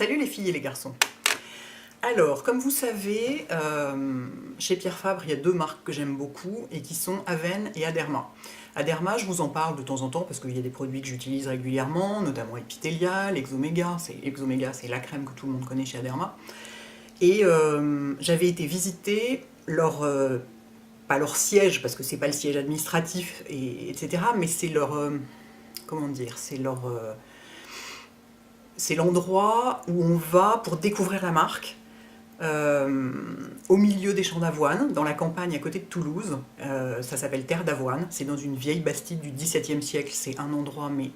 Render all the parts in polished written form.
Salut les filles et les garçons. Alors, comme vous savez, chez Pierre Fabre, il y a deux marques que j'aime beaucoup et qui sont Aven et Aderma. Aderma, je vous en parle de temps en temps parce qu'il y a des produits que j'utilise régulièrement, notamment Epithelial, Exomega. Exomega, c'est la crème que tout le monde connaît chez Aderma. Et j'avais été visiter leur, pas leur siège, parce que c'est pas le siège administratif, etc., mais c'est leur, comment dire, c'est l'endroit où on va pour découvrir la marque, au milieu des champs d'avoine, dans la campagne à côté de Toulouse. Ça s'appelle Terre d'Avoine, c'est dans une vieille bastide du XVIIe siècle, c'est un endroit mais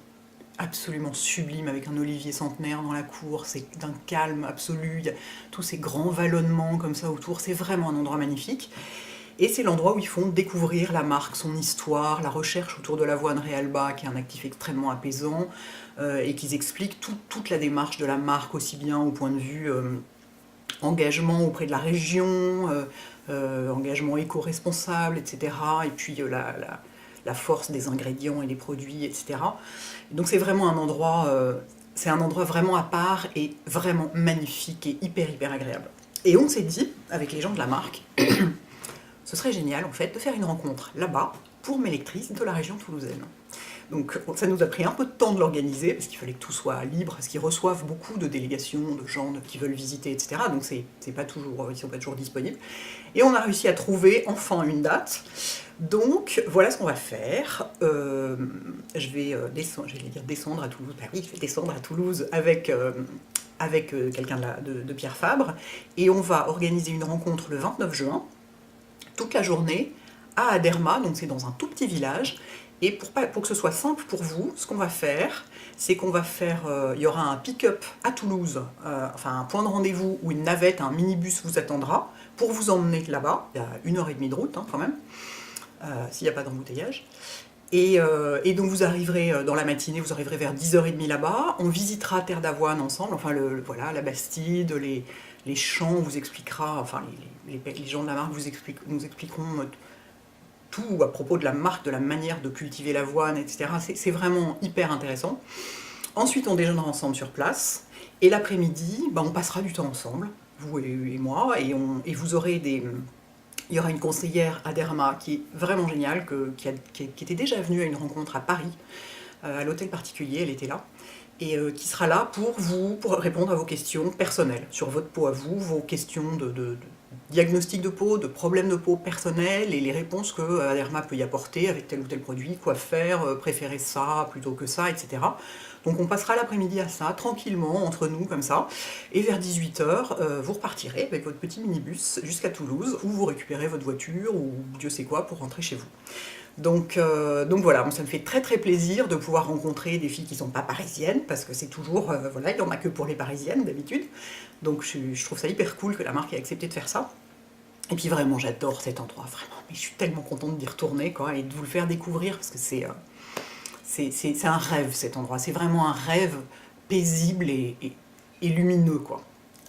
absolument sublime, avec un olivier centenaire dans la cour, c'est d'un calme absolu, il y a tous ces grands vallonnements comme ça autour, c'est vraiment un endroit magnifique. Et c'est l'endroit où ils font découvrir la marque, son histoire, la recherche autour de l'avoine Realba, qui est un actif extrêmement apaisant, et qu'ils expliquent toute la démarche de la marque, aussi bien au point de vue engagement auprès de la région, engagement éco-responsable, etc. Et puis la force des ingrédients et des produits, etc. Et donc c'est vraiment un endroit, vraiment à part et vraiment magnifique et hyper agréable. Et on s'est dit, avec les gens de la marque, ce serait génial en fait de faire une rencontre là-bas pour mes lectrices de la région toulousaine. Donc ça nous a pris un peu de temps de l'organiser, parce qu'il fallait que tout soit libre, parce qu'ils reçoivent beaucoup de délégations, de gens qui veulent visiter, etc. Donc ils sont pas toujours disponibles. Et on a réussi à trouver enfin une date. Donc voilà ce qu'on va faire. Je vais descendre à Toulouse. Bah oui, je vais descendre à Toulouse avec quelqu'un de Pierre Fabre. Et on va organiser une rencontre le 29 juin, toute la journée, à Aderma, donc c'est dans un tout petit village. Et pour que ce soit simple pour vous, ce qu'on va faire, c'est qu'on va faire, il y aura un pick-up à Toulouse, enfin un point de rendez-vous où une navette, un minibus vous attendra pour vous emmener là-bas. Il y a 1h30 de route quand même, s'il n'y a pas d'embouteillage. Et donc vous arriverez dans la matinée, vous arriverez vers 10h30 là-bas, on visitera Terre d'Avoine ensemble, enfin voilà, la Bastide, les champs, on vous expliquera, enfin les gens de la marque nous expliqueront tout à propos de la marque, de la manière de cultiver l'avoine, etc. C'est vraiment hyper intéressant. Ensuite, on déjeunera ensemble sur place, et l'après-midi, on passera du temps ensemble, vous et moi, et vous aurez il y aura une conseillère à Derma qui est vraiment géniale, qui était déjà venue à une rencontre à Paris, à l'hôtel particulier, elle était là, et qui sera là pour répondre à vos questions personnelles, sur votre peau à vous, vos questions de diagnostic de peau, de problèmes de peau personnels, et les réponses que Aderma peut y apporter avec tel ou tel produit, quoi faire, préférer ça plutôt que ça, etc. Donc on passera l'après-midi à ça, tranquillement, entre nous, comme ça, et vers 18h, vous repartirez avec votre petit minibus jusqu'à Toulouse, où vous récupérez votre voiture, ou Dieu sait quoi, pour rentrer chez vous. Donc voilà, ça me fait très plaisir de pouvoir rencontrer des filles qui ne sont pas parisiennes, parce que c'est toujours, voilà, il n'y en a que pour les parisiennes d'habitude. Donc je trouve ça hyper cool que la marque ait accepté de faire ça. Et puis vraiment, j'adore cet endroit, vraiment. Mais je suis tellement contente d'y retourner, quoi, et de vous le faire découvrir, parce que c'est un rêve, cet endroit. C'est vraiment un rêve paisible et lumineux, quoi.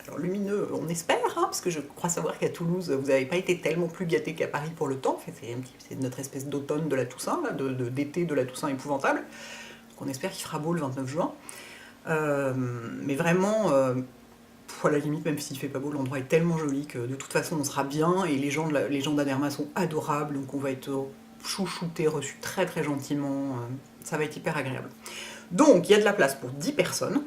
Alors lumineux, on espère, parce que je crois savoir qu'à Toulouse, vous n'avez pas été tellement plus gâtés qu'à Paris pour le temps. C'est notre espèce d'automne de la Toussaint, d'été de la Toussaint épouvantable. Donc on espère qu'il fera beau le 29 juin. Mais vraiment, à la limite, même s'il fait pas beau, l'endroit est tellement joli que de toute façon on sera bien, et les gens d'Aderma sont adorables, donc on va être chouchoutés, reçus très gentiment, ça va être hyper agréable. Donc il y a de la place pour 10 personnes,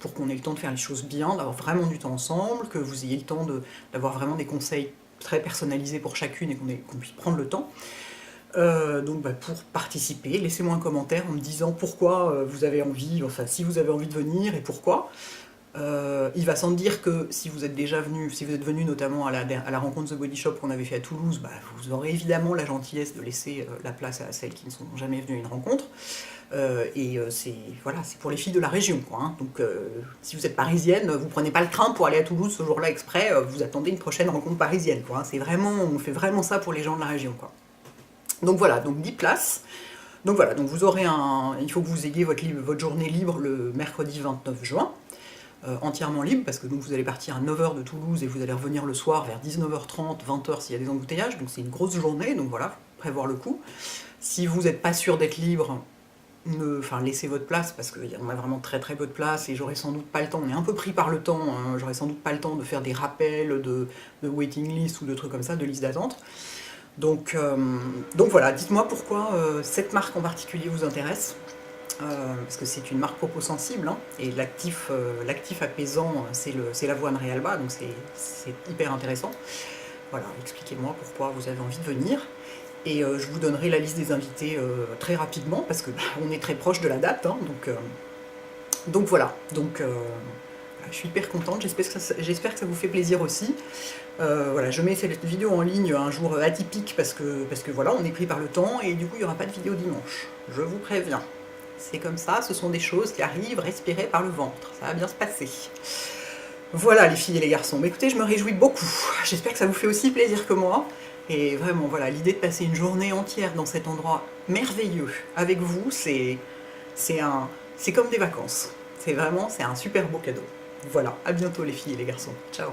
pour qu'on ait le temps de faire les choses bien, d'avoir vraiment du temps ensemble, que vous ayez le temps d'avoir vraiment des conseils très personnalisés pour chacune et qu'on puisse prendre le temps. Donc pour participer, laissez-moi un commentaire en me disant pourquoi vous avez envie, enfin si vous avez envie de venir et pourquoi. Il va sans dire que si vous êtes déjà venu, si vous êtes venu notamment à la rencontre The Body Shop qu'on avait fait à Toulouse, vous aurez évidemment la gentillesse de laisser la place à celles qui ne sont jamais venues à une rencontre. C'est pour les filles de la région, quoi. Donc si vous êtes parisienne, vous prenez pas le train pour aller à Toulouse ce jour-là exprès, vous attendez une prochaine rencontre parisienne, quoi. On fait vraiment ça pour les gens de la région, quoi. Donc voilà, donc 10 places. Donc voilà, donc vous aurez il faut que vous ayez votre journée libre le mercredi 29 juin. Entièrement libre, parce que donc vous allez partir à 9h de Toulouse et vous allez revenir le soir vers 19h30, 20h s'il y a des embouteillages, donc c'est une grosse journée, donc voilà, faut prévoir le coup. Si vous n'êtes pas sûr d'être libre, enfin, laissez votre place parce qu'on a vraiment très très peu de place et j'aurai sans doute pas le temps, on est un peu pris par le temps, hein, j'aurai sans doute pas le temps de faire des rappels de waiting list ou de trucs comme ça, de liste d'attente. Donc voilà, dites-moi pourquoi cette marque en particulier vous intéresse, parce que c'est une marque propos sensible, hein, et l'actif apaisant, c'est l'avoine Realba, donc c'est hyper intéressant. Voilà, expliquez-moi pourquoi vous avez envie de venir. Et je vous donnerai la liste des invités très rapidement, parce que on est très proche de la date, hein, donc voilà. Je suis hyper contente, j'espère que ça vous fait plaisir aussi. Voilà, je mets cette vidéo en ligne un jour atypique parce que voilà, on est pris par le temps et du coup il n'y aura pas de vidéo dimanche. Je vous préviens. C'est comme ça, ce sont des choses qui arrivent respirées par le ventre. Ça va bien se passer. Voilà les filles et les garçons. Mais écoutez, je me réjouis beaucoup. J'espère que ça vous fait aussi plaisir que moi. Et vraiment, voilà, l'idée de passer une journée entière dans cet endroit merveilleux avec vous, c'est comme des vacances. C'est un super beau cadeau. Voilà, à bientôt les filles et les garçons. Ciao.